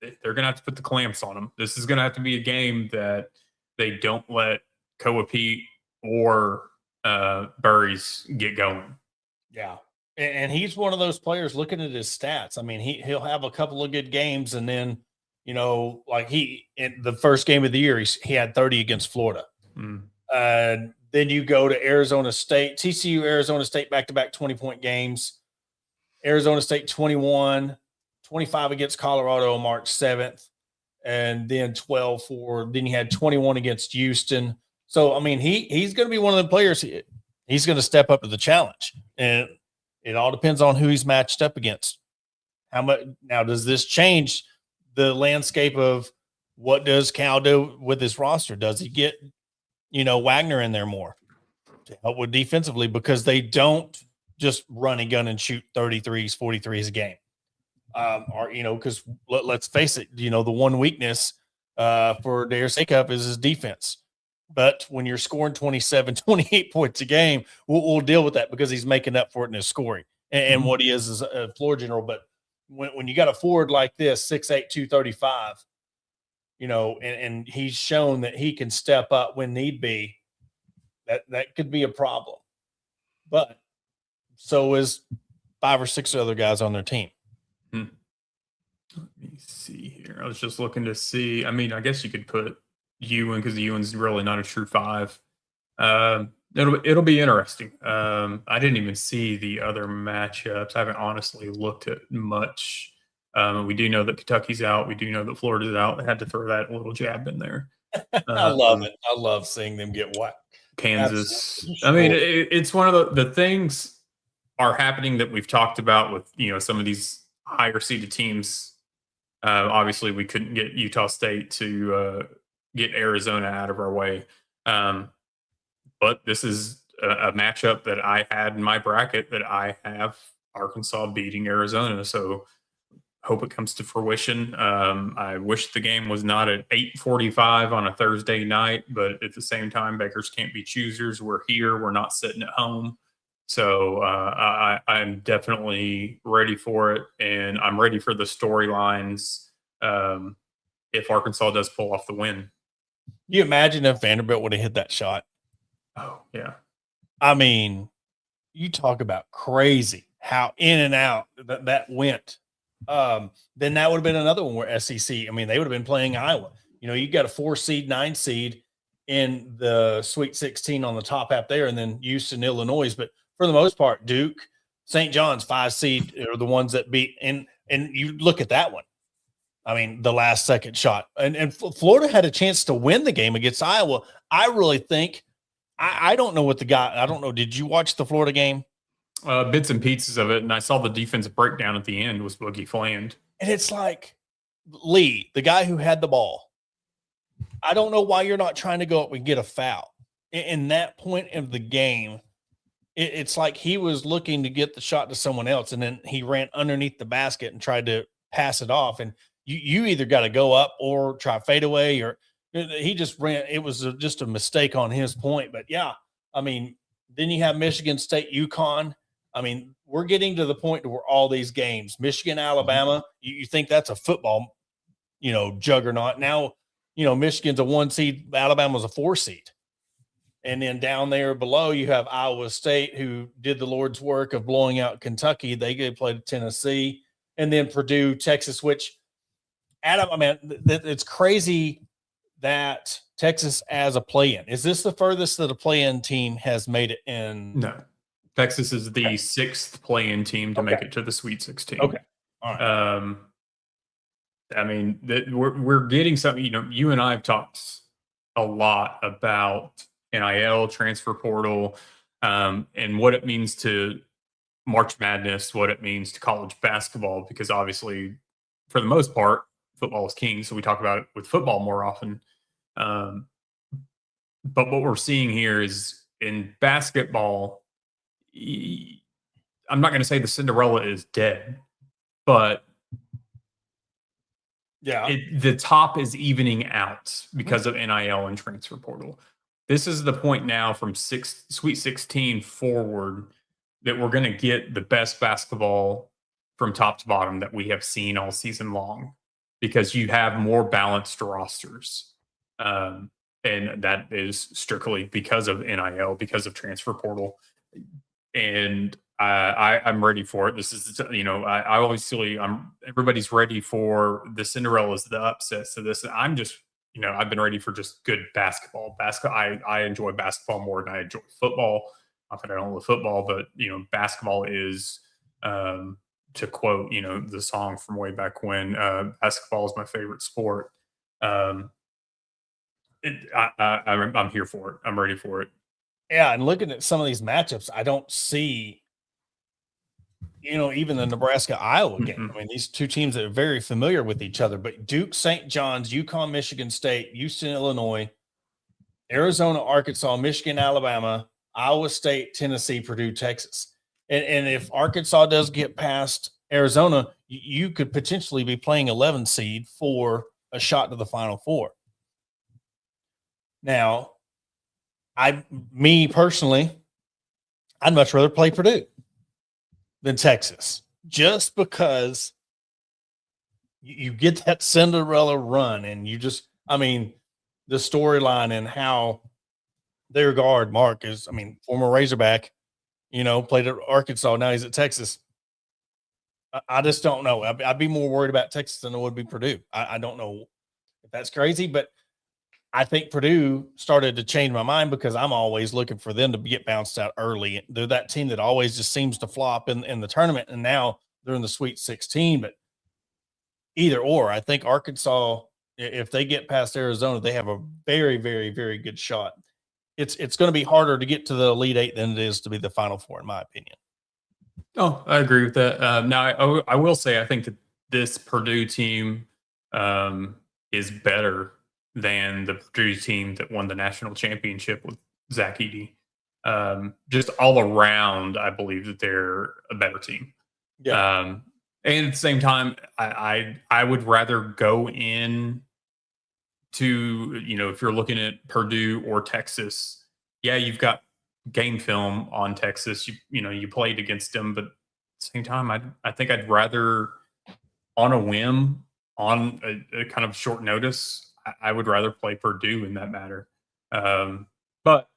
they're going to have to put the clamps on them. This is going to have to be a game that they don't let Koa Pete or Burries get going. Yeah. And he's one of those players, looking at his stats. I mean, he'll have a couple of good games, and then, like in the first game of the year, he had 30 against Florida. Then you go to Arizona State, TCU, Arizona State, back-to-back 20-point games. Arizona State 21, 25 against Colorado on March 7th, and then 12 then you had 21 against Houston. So, I mean, he's going to be one of the players. He's going to step up to the challenge, and it all depends on who he's matched up against. How much now does this change the landscape of what does Cal do with his roster? Does he get, Wagner in there more to help with defensively, because they don't just run and gun and shoot 33s, 43s a game. Because let's face it, the one weakness for Darius Acuff is his defense. But when you're scoring 27, 28 points a game, we'll deal with that because he's making up for it in his scoring and what he is a floor general. But when you got a forward like this, 6'8", 235, and he's shown that he can step up when need be, that could be a problem. But so is 5 or 6 other guys on their team. Let me see here. I was just looking to see. I mean, I guess you could put Ewan, because Ewan's really not a true 5. It'll be interesting. I didn't even see the other matchups. I haven't honestly looked at much. We do know that Kentucky's out. We do know that Florida's out. I had to throw that little jab in there. I love Um, it. I love seeing them get whacked. Kansas. Absolutely I mean, destroyed. it's one of the things are happening that we've talked about with some of these higher seeded teams. Obviously, we couldn't get Utah State to get Arizona out of our way, um, but this is a matchup that I had in my bracket that I have Arkansas beating Arizona. So hope it comes to fruition. I wish the game was not at 8:45 on a Thursday night, but at the same time, Bakers can't be choosers. We're here. We're not sitting at home. So I'm definitely ready for it, and I'm ready for the storylines if Arkansas does pull off the win. You imagine if Vanderbilt would have hit that shot? Oh yeah, I mean, you talk about crazy how in and out that went. Then that would have been another one where SEC. I mean, they would have been playing Iowa. You got a 4 seed, 9 seed in the Sweet 16 on the top half there, and then Houston, Illinois. But for the most part, Duke, St. John's 5 seed are the ones that beat. And you look at that one. I mean, the last second shot, and Florida had a chance to win the game against Iowa. I really think. I don't know what the guy. I don't know. Did you watch the Florida game? bits and pieces of it, and I saw the defensive breakdown at the end was Boogie Fland. And it's like Lee, the guy who had the ball. I don't know why you're not trying to go up and get a foul. In that point of the game, it's like he was looking to get the shot to someone else, and then he ran underneath the basket and tried to pass it off. And you either got to go up or try fade away, or he just ran. It was just a mistake on his point. But yeah, I mean, then you have Michigan State, UConn. I mean, we're getting to the point where all these games, Michigan, Alabama, you think that's a football, juggernaut. Now, Michigan's a 1 seed, Alabama's a 4 seed. And then down there below, you have Iowa State, who did the Lord's work of blowing out Kentucky. They played Tennessee, and then Purdue, Texas, which Adam, I mean, it's crazy that Texas as a play-in. Is this the furthest that a play-in team has made it in? No, Texas is the sixth play-in team to make it to the Sweet 16. Okay, all right. I mean, we're getting something. You and I have talked a lot about NIL, transfer portal, and what it means to March Madness, what it means to college basketball, because obviously, for the most part, football is king. So we talk about it with football more often. But what we're seeing here is in basketball, I'm not going to say the Cinderella is dead, but yeah, the top is evening out because of NIL and transfer portal. This is the point now from Sweet 16 forward that we're going to get the best basketball from top to bottom that we have seen all season long, because you have more balanced rosters. And that is strictly because of NIL, because of transfer portal. And I'm ready for it. This is, I obviously everybody's ready for the Cinderella's, the upset. So I'm just, I've been ready for just good basketball. I enjoy basketball more than I enjoy football. Not that I don't love football, but basketball is, to quote, the song from way back when, basketball is my favorite sport. I'm here for it. I'm ready for it. Yeah, and looking at some of these matchups, I don't see, even the Nebraska Iowa game. Mm-hmm. I mean, these two teams that are very familiar with each other, but Duke, St. John's, UConn, Michigan State, Houston, Illinois, Arizona, Arkansas, Michigan, Alabama, Iowa State, Tennessee, Purdue, Texas. And if Arkansas does get past Arizona, you could potentially be playing 11 seed for a shot to the Final Four. Now, me personally, I'd much rather play Purdue than Texas, just because you get that Cinderella run, and the storyline and how their guard Mark is, former Razorback, played at Arkansas, now he's at Texas. I just don't know. I'd be more worried about Texas than I would be Purdue. I don't know if that's crazy, but I think Purdue started to change my mind, because I'm always looking for them to get bounced out early. They're that team that always just seems to flop in the tournament, and now they're in the Sweet 16. But either or, I think Arkansas If they get past Arizona, they have a very, very, very good shot. It's going to be harder to get to the Elite Eight than it is to be the Final Four, in my opinion. Oh, I agree with that. Now, I will say I think that this Purdue team is better than the Purdue team that won the national championship with Zach Edey. Just all around, I believe that they're a better team. Yeah. And at the same time, I would rather go in to, if you're looking at Purdue or Texas, yeah, you've got game film on Texas. You played against them, but at the same time, I think I'd rather, on a whim, on a kind of short notice, I would rather play Purdue in that matter. But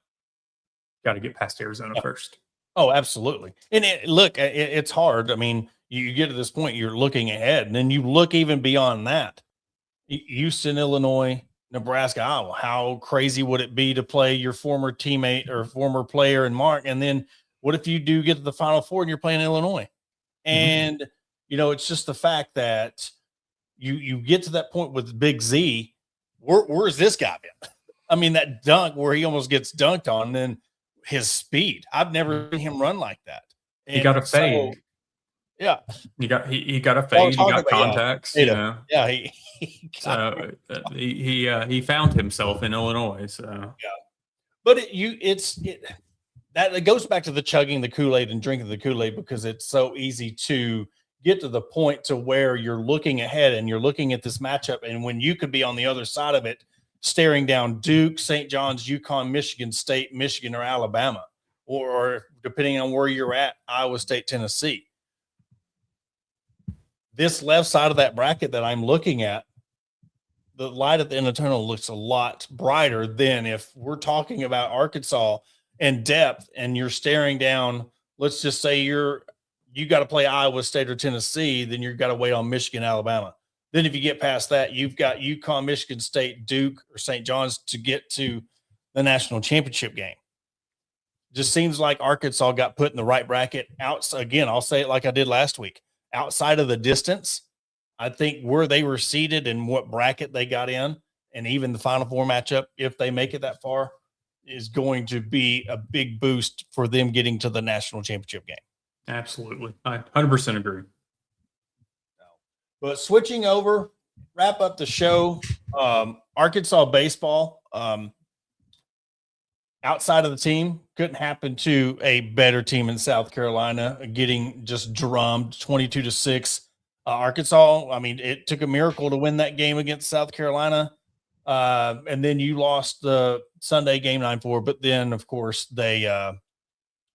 got to get past Arizona first. Oh, absolutely. And look, it's hard. I mean, you get to this point, you're looking ahead, and then you look even beyond that. Houston, Illinois, Nebraska, Iowa. How crazy would it be to play your former teammate or former player in Mark? And then what if you do get to the Final Four and you're playing Illinois? And it's just the fact that you get to that point with Big Z. Where's this guy been? I mean, that dunk where he almost gets dunked on, and then his speed. I've never seen him run like that. And he got a fade. Yeah, he got a fade. He got contacts. Yeah, he found himself in Illinois. So yeah, but it goes back to the chugging the Kool-Aid and drinking the Kool-Aid, because it's so easy to get to the point to where you're looking ahead and you're looking at this matchup, and when you could be on the other side of it, staring down Duke, St. John's, UConn, Michigan State, Michigan, or Alabama, or depending on where you're at, Iowa State, Tennessee. This left side of that bracket that I'm looking at, the light at the end of the tunnel looks a lot brighter than if we're talking about Arkansas and depth, and you're staring down, let's just say you got to play Iowa State or Tennessee, then you've got to wait on Michigan, Alabama. Then if you get past that, you've got UConn, Michigan State, Duke, or St. John's to get to the national championship game. Just seems like Arkansas got put in the right bracket. Again, I'll say it like I did last week. Outside of the distance, I think where they were seated and what bracket they got in, and even the Final Four matchup, if they make it that far, is going to be a big boost for them getting to the national championship game. Absolutely. I 100% agree. But switching over, wrap up the show. Arkansas baseball, outside of the team, couldn't happen to a better team in South Carolina, getting just drummed 22-6. Arkansas, I mean, it took a miracle to win that game against South Carolina. And then you lost the Sunday game 9-4, but then, of course, they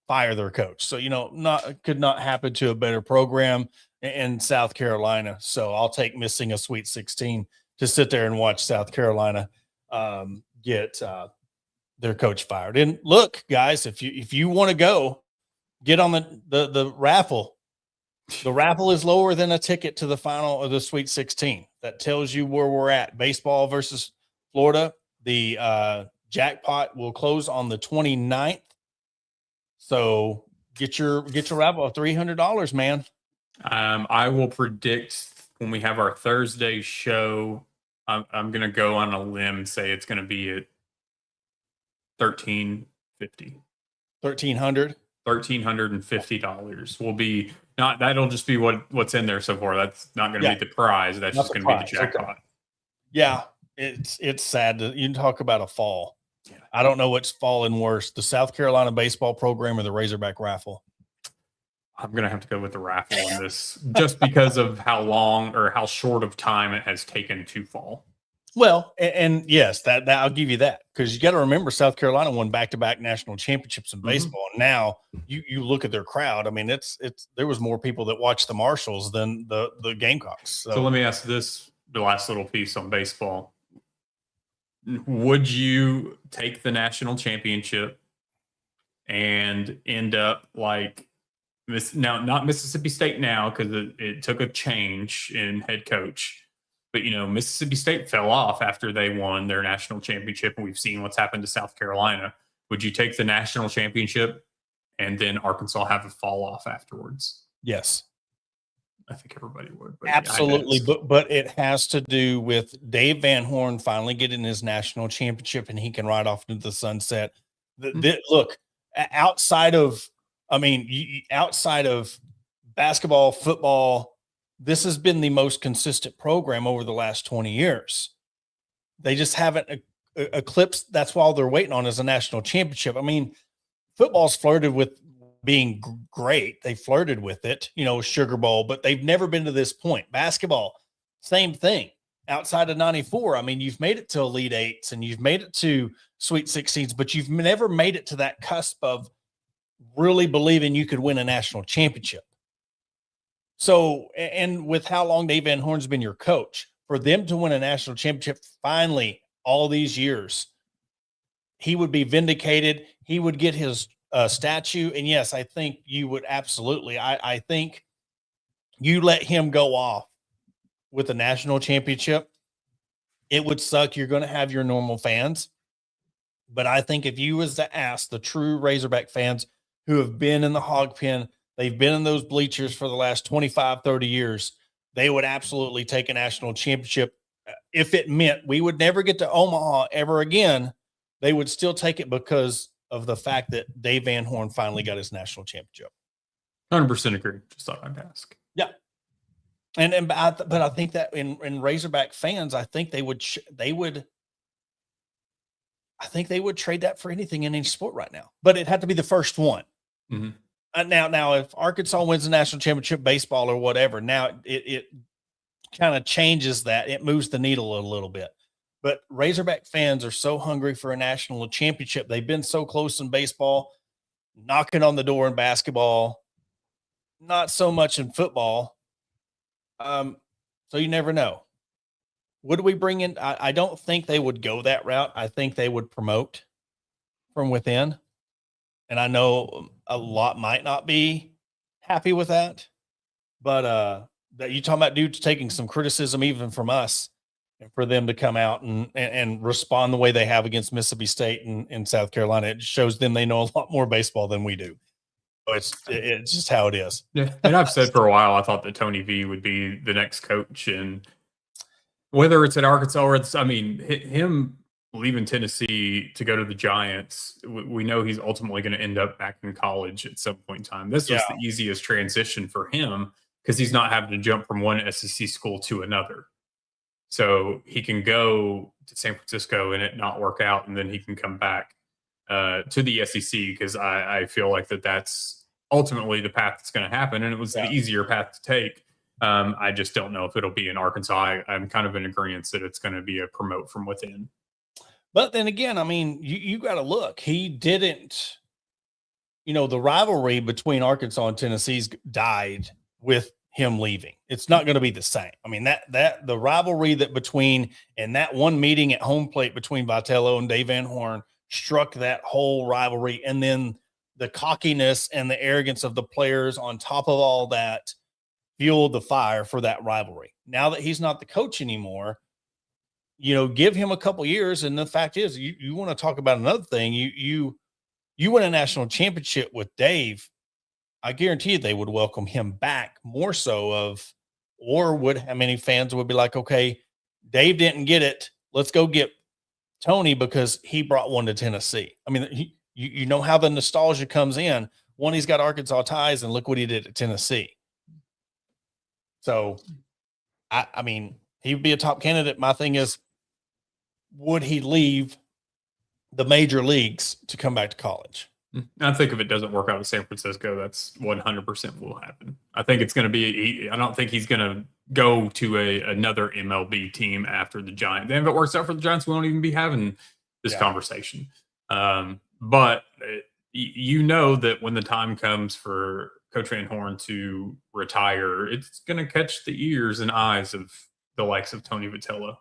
fire their coach. So, could not happen to a better program in South Carolina. So I'll take missing a Sweet 16 to sit there and watch South Carolina get their coach fired. And look, guys, if you want to go, get on the raffle. The raffle is lower than a ticket to the final of the Sweet 16. That tells you where we're at. Baseball versus Florida. The jackpot will close on the 29th. So get your raffle of $300, man. I will predict when we have our Thursday show, I'm going to go on a limb and say it's going to be at $1,350. $1,350 will be not. That'll just be what's in there so far. That's not going to be the prize. That's just going to be the jackpot. Okay. Yeah, it's sad. You talk about a fall. Yeah. I don't know what's fallen worse, the South Carolina baseball program or the Razorback raffle. I'm going to have to go with the raffle on this just because of how long or how short of time it has taken to fall. Well, and yes, that I'll give you that, because you got to remember South Carolina won back-to-back national championships in baseball. And now you look at their crowd. I mean, there was more people that watched the Marshals than the Gamecocks. So let me ask this, the last little piece on baseball. Would you take the national championship and end up like now, not Mississippi State now, because it took a change in head coach, but Mississippi State fell off after they won their national championship, and we've seen what's happened to South Carolina. Would you take the national championship and then Arkansas have a fall off afterwards? Yes. I think everybody would. But Absolutely, but it has to do with Dave Van Horn finally getting his national championship, and he can ride off into the sunset. Look, outside of, I mean, outside of basketball, football, this has been the most consistent program over the last 20 years. They just haven't eclipsed. That's why all they're waiting on is a national championship. I mean, football's flirted with being great. They flirted with it, Sugar Bowl, but they've never been to this point. Basketball, same thing. Outside of 94, I mean, you've made it to Elite Eights and you've made it to Sweet 16s, but you've never made it to that cusp of really believing you could win a national championship. So, and with how long Dave Van Horn's been your coach, for them to win a national championship finally all these years, he would be vindicated. He would get his statue. And yes, I think you would absolutely. I think you let him go off with a national championship, it would suck. You're going to have your normal fans. But I think if you was to ask the true Razorback fans who have been in the hog pen, they've been in those bleachers for the last 25, 30 years, they would absolutely take a national championship. If it meant we would never get to Omaha ever again, they would still take it because of the fact that Dave Van Horn finally got his national championship. 100% agree. Just thought I'd ask. Yeah. But I think that in Razorback fans, I think they would trade that for anything in any sport right now, but it had to be the first one. Mm-hmm. Now, if Arkansas wins the national championship, baseball or whatever, now it kind of changes that. It moves the needle a little bit. But Razorback fans are so hungry for a national championship. They've been so close in baseball, knocking on the door in basketball, not so much in football. So you never know. Would we bring in? I don't think they would go that route. I think they would promote from within. And I know a lot might not be happy with that, but that you talking about dudes taking some criticism even from us, and for them to come out and respond the way they have against Mississippi State and South Carolina, it shows them they know a lot more baseball than we do. It's just how it is. Yeah. And I've said for a while, I thought that Tony V would be the next coach. And whether it's at Arkansas or him leaving Tennessee to go to the Giants, we know he's ultimately going to end up back in college at some point in time. This was the easiest transition for him because he's not having to jump from one SEC school to another. So he can go to San Francisco and it not work out, and then he can come back to the SEC because I feel like that's ultimately the path that's going to happen, and it was the easier path to take. I just don't know if it'll be in Arkansas. I'm kind of in agreement that it's going to be a promote from within. But then again, I mean, you got to look. He didn't, the rivalry between Arkansas and Tennessee's died with him leaving. It's not going to be the same. I mean, that the rivalry that that one meeting at home plate between Vitello and Dave Van Horn struck that whole rivalry. And then the cockiness and the arrogance of the players on top of all that fueled the fire for that rivalry. Now that he's not the coach anymore, give him a couple years. And the fact is, you want to talk about another thing. You win a national championship with Dave. I guarantee you they would welcome him back more so how many fans would be like, okay, Dave didn't get it. Let's go get Tony because he brought one to Tennessee. I mean, you know how the nostalgia comes in. One, he's got Arkansas ties, and look what he did at Tennessee. So, I mean, he would be a top candidate. My thing is, would he leave the major leagues to come back to college? I think if it doesn't work out in San Francisco, that's 100% will happen. I think it's going to be. I don't think he's going to go to another MLB team after the Giants. And if it works out for the Giants, we won't even be having this conversation. But that when the time comes for Coach Van Horn to retire, it's going to catch the ears and eyes of the likes of Tony Vitello.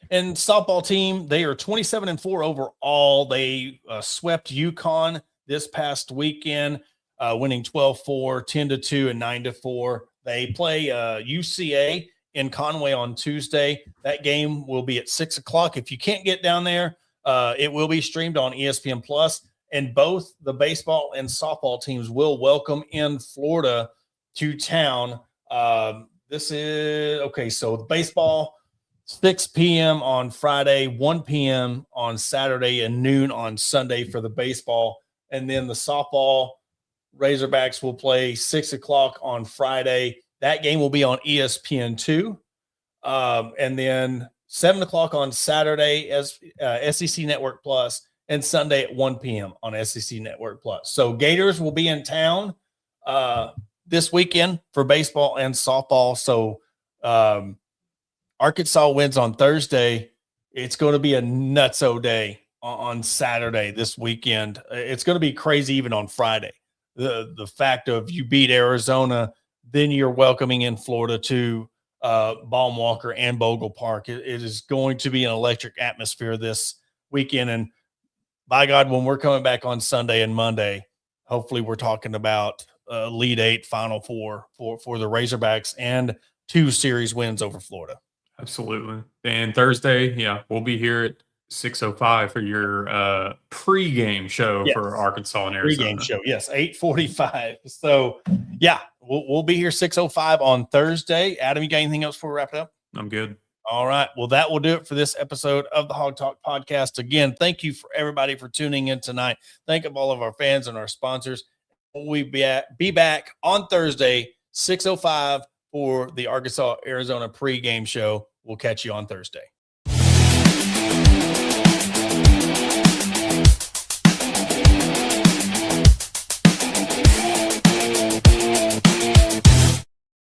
And softball team, they are 27-4 overall. They swept UConn this past weekend, winning 12-4, 10-2, and 9-4. They play UCA in Conway on Tuesday. That game will be at 6 o'clock. If you can't get down there, it will be streamed on ESPN Plus. And both the baseball and softball teams will welcome in Florida to town This is okay. So the baseball, 6 p.m. on Friday, 1 p.m. on Saturday, and noon on Sunday for the baseball. And then the softball Razorbacks will play 6 o'clock on Friday. That game will be on ESPN2. And then 7 o'clock on Saturday as SEC Network Plus, and Sunday at 1 p.m. on SEC Network Plus. So Gators will be in town this weekend for baseball and softball. So Arkansas wins on Thursday. It's going to be a nutso day on Saturday this weekend. It's going to be crazy even on Friday. The fact of you beat Arizona, then you're welcoming in Florida to Baum-Walker and Bogle Park. It is going to be an electric atmosphere this weekend. And by God, when we're coming back on Sunday and Monday, hopefully we're talking about Elite Eight, Final Four for the Razorbacks and 2 series wins over Florida. Absolutely. And Thursday, yeah, we'll be here at 6:05 for your pregame show for Arkansas and Arizona. Pregame show, yes, 8:45. So, yeah, we'll be here 6:05 on Thursday. Adam, you got anything else before we wrap it up? I'm good. All right. Well, that will do it for this episode of the Hog Talk Podcast. Again, thank you for everybody for tuning in tonight. Thank you all of our fans and our sponsors. We'll be back on Thursday, 6:05 for the Arkansas-Arizona pregame show. We'll catch you on Thursday.